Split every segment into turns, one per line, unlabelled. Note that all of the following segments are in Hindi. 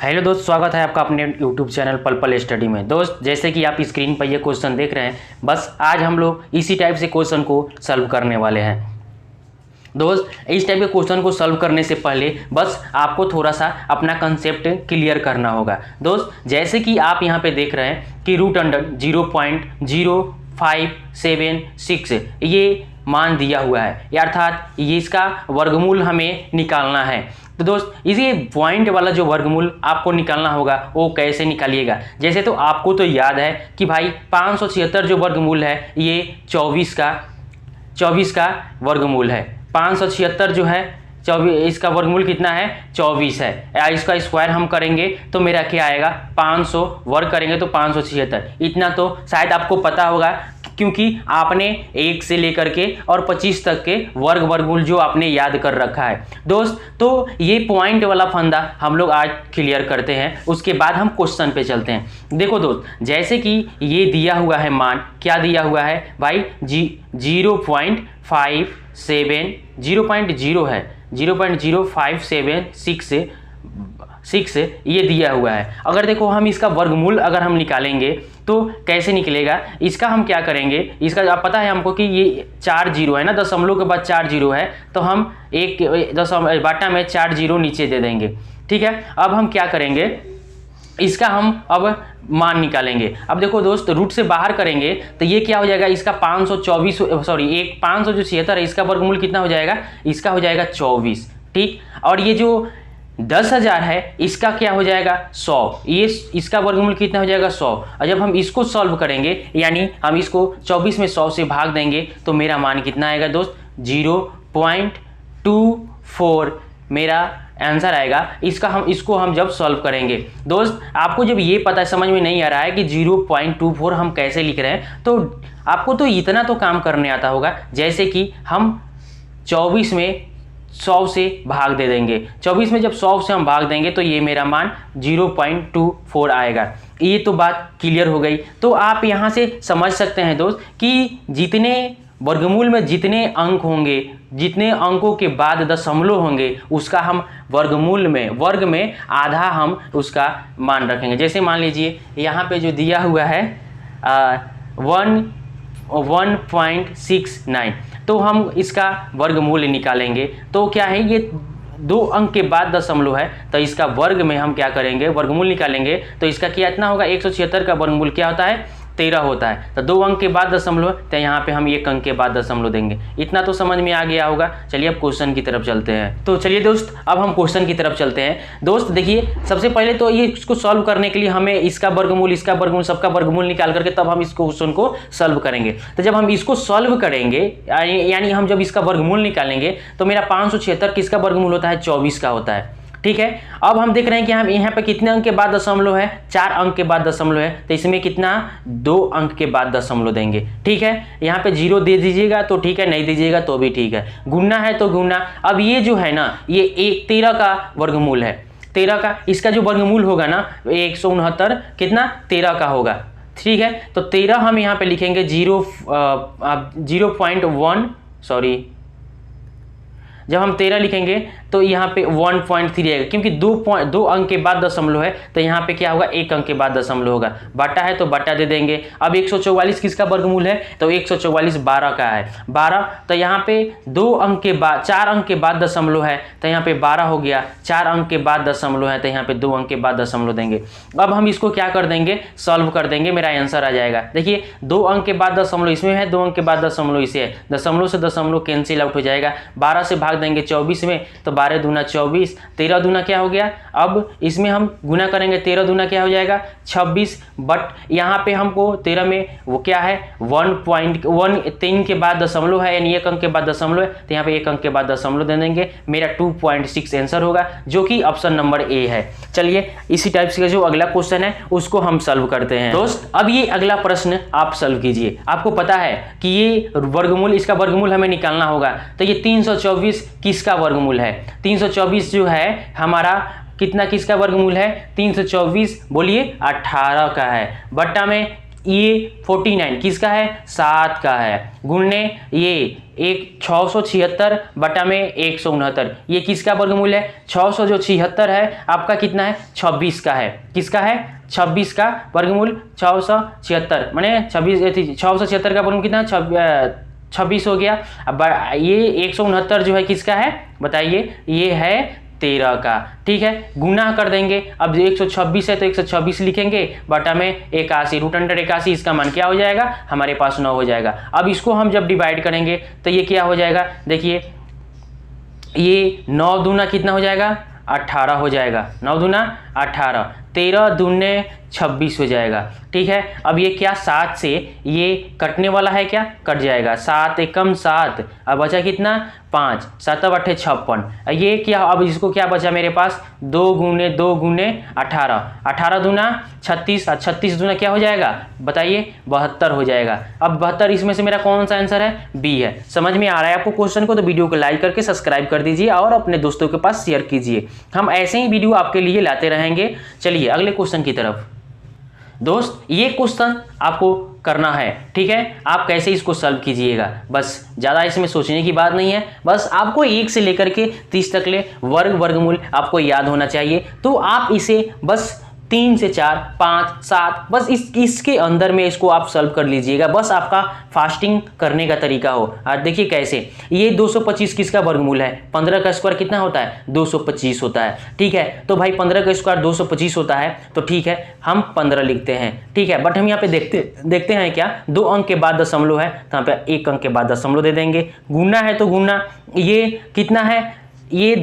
हेलो दोस्त, स्वागत है आपका अपने यूट्यूब चैनल पल पल स्टडी में। दोस्त, जैसे कि आप स्क्रीन पर ये क्वेश्चन देख रहे हैं, बस आज हम लोग इसी टाइप से क्वेश्चन को सॉल्व करने वाले हैं। दोस्त, इस टाइप के क्वेश्चन को सॉल्व करने से पहले बस आपको थोड़ा सा अपना कंसेप्ट क्लियर करना होगा। दोस्त, जैसे कि आप यहाँ पे देख रहे हैं कि रूट अंडर 0.0576 ये मान दिया हुआ है, अर्थात ये इसका वर्गमूल हमें निकालना है। तो दोस्त, इसी पॉइंट वाला जो वर्गमूल आपको निकालना होगा वो कैसे निकालिएगा। जैसे तो आपको तो याद है कि भाई 576 जो वर्गमूल है ये 24 का वर्गमूल है। 576 जो है 24, इसका वर्गमूल कितना है 24 है। या इसका स्क्वायर हम करेंगे तो मेरा क्या आएगा 500, वर्ग करेंगे तो 576। इतना तो शायद आपको पता होगा क्योंकि आपने 1 से लेकर के और 25 तक के वर्गमूल जो आपने याद कर रखा है। दोस्त, तो ये पॉइंट वाला फंदा हम लोग आज क्लियर करते हैं, उसके बाद हम क्वेश्चन पे चलते हैं। देखो दोस्त, जैसे कि ये दिया हुआ है मान, क्या दिया हुआ है भाई 0.0 है 0.0576 ये दिया हुआ है। अगर देखो हम इसका वर्गमूल अगर हम निकालेंगे तो कैसे निकलेगा, इसका हम क्या करेंगे, इसका आप पता है हमको कि ये 4 जीरो है ना, दशमलव के बाद 4 जीरो है, तो हम एक बाटा में 4 जीरो नीचे दे देंगे। ठीक है, अब हम क्या करेंगे, इसका हम अब मान निकालेंगे। अब देखो दोस्त, रूट से बाहर करेंगे तो ये क्या हो जाएगा, इसका 576 है, इसका वर्गमूल कितना हो जाएगा, इसका हो जाएगा 24। ठीक, और ये जो 10,000 है इसका क्या हो जाएगा 100, ये इसका वर्गमूल कितना हो जाएगा 100। और जब हम इसको सॉल्व करेंगे, यानी हम इसको 24 में 100 से भाग देंगे तो मेरा मान कितना आएगा दोस्त 0.24 मेरा आंसर आएगा। इसको हम जब सॉल्व करेंगे, दोस्त आपको जब ये पता समझ में नहीं आ रहा है कि 0.24 हम कैसे लिख रहे हैं, तो आपको तो इतना तो काम करने आता होगा, जैसे कि हम 24 में 100 से भाग दे देंगे। 24 में जब 100 से हम भाग देंगे तो ये मेरा मान 0.24 आएगा। ये तो बात क्लियर हो गई। तो आप यहाँ से समझ सकते हैं दोस्त कि जितने वर्गमूल में जितने अंक होंगे, जितने अंकों के बाद दशमलव होंगे, उसका हम वर्ग में आधा हम उसका मान रखेंगे। जैसे मान लीजिए यहाँ पे जो दिया हुआ है 1.69, तो हम इसका वर्गमूल निकालेंगे तो क्या है, ये 2 अंक के बाद दशमलव है, तो इसका वर्ग में हम क्या करेंगे, वर्गमूल निकालेंगे तो इसका क्या इतना होगा, 176 का वर्गमूल क्या होता है 13 होता है। तो 2 अंक के बाद दशमलव, तो यहाँ पे हम 1 अंक के बाद दशमलव देंगे। इतना तो समझ में आ गया होगा। चलिए अब क्वेश्चन की तरफ चलते हैं। तो चलिए दोस्त, अब हम क्वेश्चन की तरफ चलते हैं। दोस्त देखिए, सबसे पहले तो ये इसको सॉल्व करने के लिए हमें इसका वर्गमूल सबका वर्गमूल निकाल करके तब हम इस क्वेश्चन को सॉल्व करेंगे। तो जब हम इसको सॉल्व करेंगे, यानी हम जब इसका वर्गमूल निकालेंगे तो मेरा 576 किसका वर्गमूल होता है 24 का होता है। ठीक है, अब हम देख रहे हैं कि हम यहाँ पे कितने अंक के बाद दशमलव है, 4 अंक के बाद दशमलव है, तो इसमें कितना 2 अंक के बाद दशमलव देंगे। ठीक है, यहाँ पे 0 दे दीजिएगा तो ठीक है, नहीं दीजिएगा तो भी ठीक है, गुना है तो गुना। अब ये जो है ना, ये 13 का वर्गमूल है, 13 का, इसका जो वर्गमूल होगा ना 169 कितना 13 का होगा। ठीक है, तो 13 हम यहाँ पे लिखेंगे 0.1 सॉरी, जब हम 13 लिखेंगे तो यहाँ पे 1.3 आएगा, क्योंकि 2 अंक के बाद दशमलव है, तो यहाँ पे क्या होगा 1 अंक के बाद दशमलव होगा। बटा है तो बटा दे देंगे। अब 144 किसका वर्गमूल है, तो 144 12 का है, 12, तो यहाँ पे 4 अंक के बाद दशमलव है, तो यहाँ पे 12 हो गया। 4 अंक के बाद दशमलव है, तो यहाँ पे 2 अंक के बाद दशमलव देंगे। अब हम इसको क्या कर देंगे, सॉल्व कर देंगे, मेरा आंसर आ जाएगा। देखिए 2 अंक के बाद दशमलव इसमें है, 2 अंक के बाद दशमलव इसे है, दशमलव से दशमलव कैंसिल आउट हो जाएगा। 12 से भाग देंगे 24 में, तो 12 दूना 24, 13 दूना क्या हो गया, अब इसमें हम गुना करेंगे, 13 दूना क्या हो जाएगा 26, बट यहाँ पे हमको 13 में वो क्या है 1.13 के बाद दशमलव है, यानी 1 अंक के बाद दशमलव है, तो यहाँ पे 1 अंक के बाद दशमलव दे देंगे। मेरा 2.6 आंसर होगा, जो कि ऑप्शन नंबर ए है। चलिए इसी टाइप से जो अगला क्वेश्चन है उसको हम सॉल्व करते हैं। दोस्त, अब ये अगला प्रश्न आप सॉल्व कीजिए। आपको पता है कि ये वर्गमूल, इसका वर्गमूल हमें निकालना होगा, तो ये 324 किसका वर्गमूल है, 324 जो है हमारा कितना, किसका वर्गमूल है 324, बोलिए 18 का है, बट्टा में ये 49 किसका है, 7 का है, गुणने ये एक 676 बटा में 169, ये किसका वर्गमूल है, 600 जो 76 है आपका कितना है, 26 का है, किसका है, 26 का वर्गमूल 676 माने 676 का वर्गमूल कितना, 26 हो गया। अब ये 169 जो है किसका है बताइए, ये है 13 का, ठीक है, गुना कर देंगे। अब 126 है तो 126 लिखेंगे बटा में 81, रूट अंडर 81, इसका मान क्या हो जाएगा, हमारे पास 9 हो जाएगा। अब इसको हम जब डिवाइड करेंगे तो ये क्या हो जाएगा, देखिए ये 9 दूना कितना हो जाएगा, 18 हो जाएगा, 9 दूना 18, 13 दूने 26 हो जाएगा, ठीक है। अब ये क्या 7 से ये कटने वाला है, क्या कट जाएगा, 7 एकम 7, अब बचा कितना 5, 7 8 56, ये क्या, अब इसको क्या बचा मेरे पास, 2 गुने 18, 18 दूना 36, 36 दूना क्या हो जाएगा बताइए 72 हो जाएगा। अब 72 इसमें से मेरा कौन सा आंसर है, बी है। समझ में आ रहा है आपको क्वेश्चन को, तो वीडियो को लाइक करके सब्सक्राइब कर दीजिए और अपने दोस्तों के पास शेयर कीजिए, हम ऐसे ही वीडियो आपके लिए लाते रहेंगे। चलिए अगले क्वेश्चन की तरफ। दोस्त ये क्वेश्चन आपको करना है, ठीक है, आप कैसे इसको सॉल्व कीजिएगा, बस ज़्यादा इसमें सोचने की बात नहीं है, बस आपको 1 से लेकर के 30 तक ले वर्गमूल आपको याद होना चाहिए। तो आप इसे बस 3 से 4, 5, 7 बस इसके अंदर में इसको आप सॉल्व कर लीजिएगा, बस आपका फास्टिंग करने का तरीका हो। और देखिए कैसे, ये 225 किसका वर्गमूल है, 15 का स्क्वायर कितना होता है, 225 होता है, ठीक है। तो भाई 15 का स्क्वायर 225 होता है, तो ठीक है हम 15 लिखते हैं, ठीक है। बट हम यहाँ पे देखते हैं क्या, 2 अंक के बाद दशमलव है तो यहाँ पे 1 अंक के बाद दशमलव दे देंगे। गुना है तो गुना, ये कितना है, ये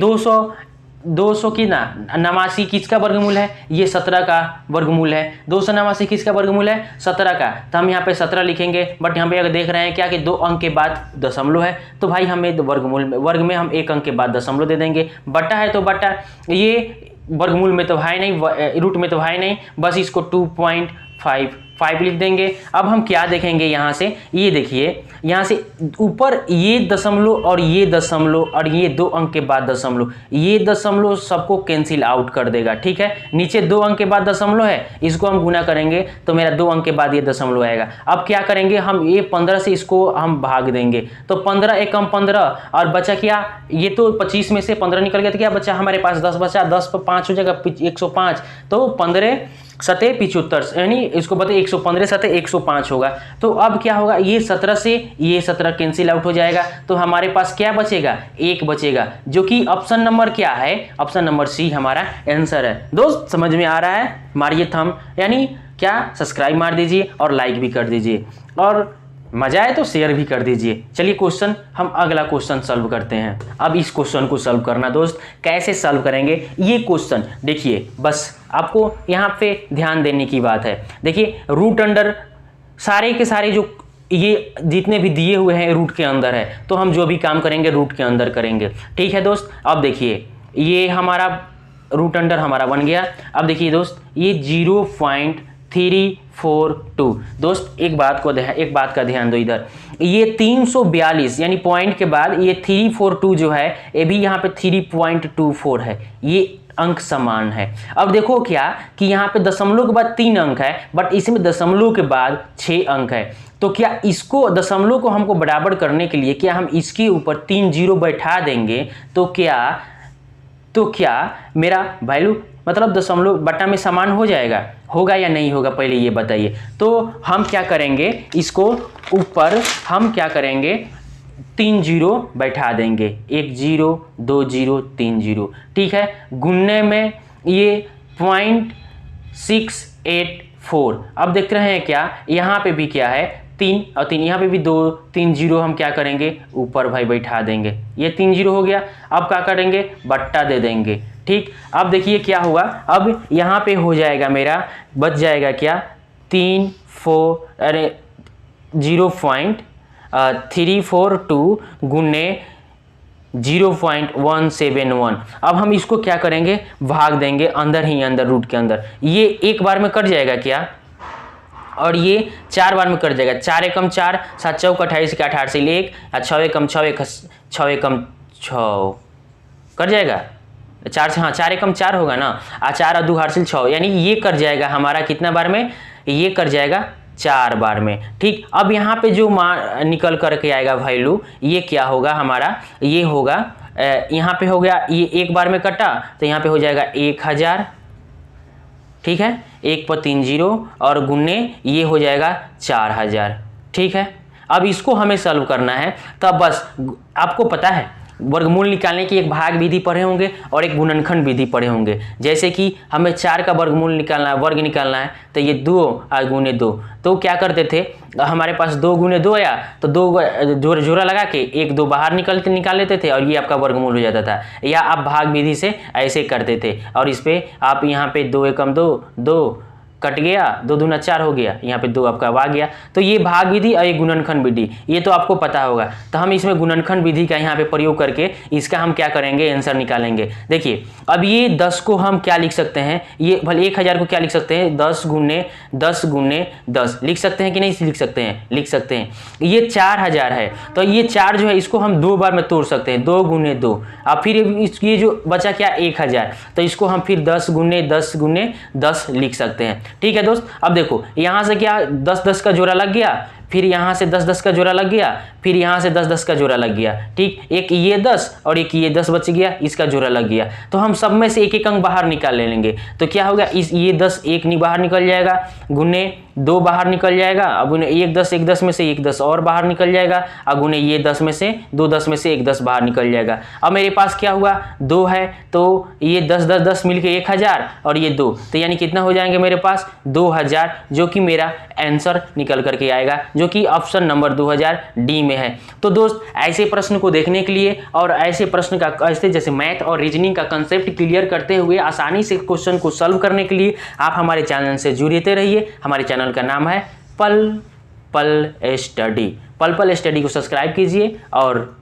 200 की ना 89 किसका वर्गमूल है, ये 17 का वर्गमूल है। 289 किसका वर्गमूल है, 17 का, तो हम यहाँ पे 17 लिखेंगे। बट यहाँ पे अगर देख रहे हैं क्या कि 2 अंक के बाद दशमलव है, तो भाई हमें वर्ग में हम 1 अंक के बाद दशमलव दे देंगे। बटा है तो बटा, ये वर्गमूल में तो है नहीं, रूट में तो है नहीं, बस इसको 2.55 लिख देंगे। अब हम क्या देखेंगे यहाँ से, ये देखिए यहाँ से ऊपर ये दशमलव और ये दशमलव और ये 2 अंक के बाद दशमलव, ये दशमलव सबको कैंसिल आउट कर देगा, ठीक है। नीचे 2 अंक के बाद दशमलव है, इसको हम गुना करेंगे तो मेरा 2 अंक के बाद ये दशमलव आएगा। अब क्या करेंगे हम, ये 15 से इसको हम भाग देंगे, तो 15 एकम 15 और बचा क्या, ये तो 25 में से 15 निकल गया, तो क्या बचा हमारे पास 10 बचा, 10 पर 5 हो जाएगा 105, तो 15 सते 75, यानी इसको बताइए 115 सते 105 होगा। तो अब क्या होगा, ये 17 से ये 17 कैंसिल आउट हो जाएगा, तो हमारे पास क्या बचेगा, 1 बचेगा, जो कि ऑप्शन नंबर क्या है, ऑप्शन नंबर सी हमारा आंसर है। दोस्त समझ में आ रहा है, मारिए थंब, यानी क्या, सब्सक्राइब मार दीजिए और लाइक भी कर दीजिए, और मजा आए तो शेयर भी कर दीजिए। चलिए क्वेश्चन, हम अगला क्वेश्चन सॉल्व करते हैं। अब इस क्वेश्चन को सॉल्व करना दोस्त, कैसे सॉल्व करेंगे ये क्वेश्चन, देखिए बस आपको यहाँ पे ध्यान देने की बात है। देखिए रूट अंडर सारे के सारे जो ये जितने भी दिए हुए हैं रूट के अंदर है, तो हम जो भी काम करेंगे रूट के अंदर करेंगे, ठीक है दोस्त। अब देखिए ये हमारा रूट अंडर हमारा बन गया। अब देखिए दोस्त ये 0.342, दोस्त एक बात का ध्यान दो इधर, ये 342 यानी पॉइंट के बाद ये 342 जो है, ये भी यहाँ पे 3.24 है, ये अंक समान है। अब देखो क्या कि यहाँ पे दशमलव के बाद 3 अंक है, बट इसमें दशमलव के बाद 6 अंक है, तो क्या इसको दशमलव को हमको बराबर करने के लिए क्या हम इसके ऊपर 3 जीरो बैठा देंगे, तो क्या मेरा वैल्यू मतलब दशमलव बटा में समान हो जाएगा, होगा या नहीं होगा, पहले ये बताइए। तो हम क्या करेंगे, इसको ऊपर हम क्या करेंगे, 3 जीरो बैठा देंगे, 1 जीरो 2 जीरो 3 जीरो, ठीक है। गुणने में ये 0.684। अब देख रहे हैं क्या, यहाँ पे भी क्या है 3 और 3, यहाँ पे भी 3 जीरो हम क्या करेंगे, ऊपर भाई बैठा देंगे, ये 3 जीरो हो गया। अब क्या करेंगे, बट्टा दे देंगे, ठीक। अब देखिए क्या हुआ, अब यहाँ पे हो जाएगा मेरा, बच जाएगा क्या 0.342 गुने 0.171। अब हम इसको क्या करेंगे, भाग देंगे अंदर ही अंदर, रूट के अंदर, ये एक बार में कट जाएगा क्या, और ये 4 बार में कट जाएगा, 4 एकम 4, 7 चौक 28 के 18 से 1, 6 एकम 6 एकम 6 कट जाएगा, 4 से, हाँ 4 एकम 4 होगा ना, 4 और 2 हासिल 6, यानी ये कट जाएगा हमारा कितना बार में, ये कट जाएगा 4 बार में। ठीक, अब यहाँ पे जो मान निकल करके आएगा वैल्यू, ये क्या होगा हमारा, ये होगा यहाँ पे हो गया, ये 1 बार में कटा तो यहाँ पे हो जाएगा 1000। ठीक है, 1 पर 3 0 और गुने ये हो जाएगा 4000। ठीक है, अब इसको हमें सॉल्व करना है। तब बस आपको पता है वर्गमूल निकालने की एक भाग विधि पढ़े होंगे और एक गुणनखंड विधि पढ़े होंगे। जैसे कि हमें 4 का वर्गमूल निकालना है, वर्ग निकालना है, तो ये 2 और गुने 2, तो क्या करते थे, हमारे पास 2 गुने 2 आया तो 2 जोड़ा लगा के 1 2 बाहर निकाल लेते थे और ये आपका वर्गमूल हो जाता था। या आप भाग विधि से ऐसे करते थे और इस पर आप यहाँ पे 2 एकम 2 2 कट गया, 2 दूना 4 हो गया, यहाँ पे 2 आपका आ गया। तो ये भाग विधि और ये गुणनखंड विधि, ये तो आपको पता होगा। तो हम इसमें गुणनखंड विधि का यहाँ पे प्रयोग करके इसका हम क्या करेंगे, आंसर निकालेंगे। देखिए अब ये 10 को हम क्या लिख सकते हैं, ये भले 1000 को क्या लिख सकते हैं, 10 गुने 10 लिख सकते हैं कि नहीं लिख सकते हैं, लिख सकते हैं। ये 4000 है तो ये 4 जो है इसको हम 2 बार में तोड़ सकते हैं, 2 गुने 2। अब फिर ये जो बचा क्या 1000, तो इसको हम फिर 10 गुने 10 लिख सकते हैं। ठीक है दोस्त, अब देखो यहां से क्या 10 का जोड़ा लग गया, फिर यहाँ से 10 का जोड़ा लग गया, फिर यहाँ से 10 का जोड़ा लग गया। ठीक, एक ये 10 और एक ये 10 बच गया, इसका जोड़ा लग गया। तो हम सब में से एक एक अंक बाहर निकाल लेंगे। तो क्या होगा, इस ये 10 एक नहीं बाहर निकल जाएगा, गुने 2 बाहर निकल जाएगा, अब गुने एक 10 में से एक 10 और बाहर निकल जाएगा, अब गुने ये 10 में से 2 10 में से एक 10 बाहर निकल जाएगा। अब मेरे पास क्या हुआ, 2 है तो ये 10 मिलके 1000 और ये 2, तो यानी कितना हो जाएंगे मेरे पास 2000, जो कि मेरा आंसर निकल करके आएगा, जो कि ऑप्शन नंबर 2000 डी में है। तो दोस्त ऐसे प्रश्न को देखने के लिए और ऐसे प्रश्न का ऐसे जैसे मैथ और रीजनिंग का कंसेप्ट क्लियर करते हुए आसानी से क्वेश्चन को सॉल्व करने के लिए आप हमारे चैनल से जुड़ते रहिए। हमारे चैनल का नाम है पल पल स्टडी। पल पल स्टडी को सब्सक्राइब कीजिए और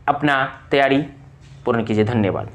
अपना तैयारी पूर्ण कीजिए। धन्यवाद।